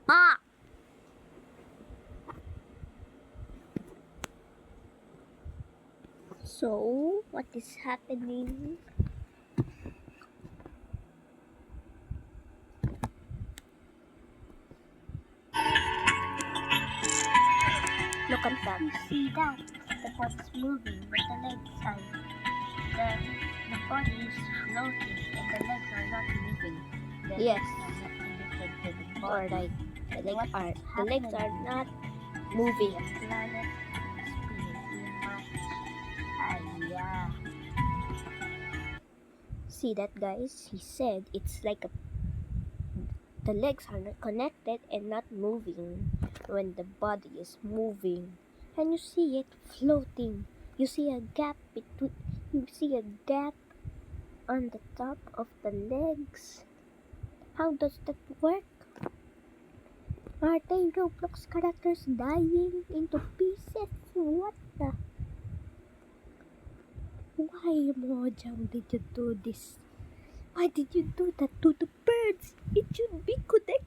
Ah! So, what is happening? Look at that. You see that? The body's moving, but the legs are. The body is floating, and the legs are not moving. The Yes. legs are not connected to the body. Alright. The legs Happening are not is moving. the planet spinning much higher. See that, guys? He said it's like the legs are not connected and not moving when the body is moving. And you see it floating. You see a gap between. You see a gap on the top of the legs. How does that work? Are they Roblox characters dying into pieces? What the? Why, Mojang, did you do this? Why did you do that to the birds? It should be connected.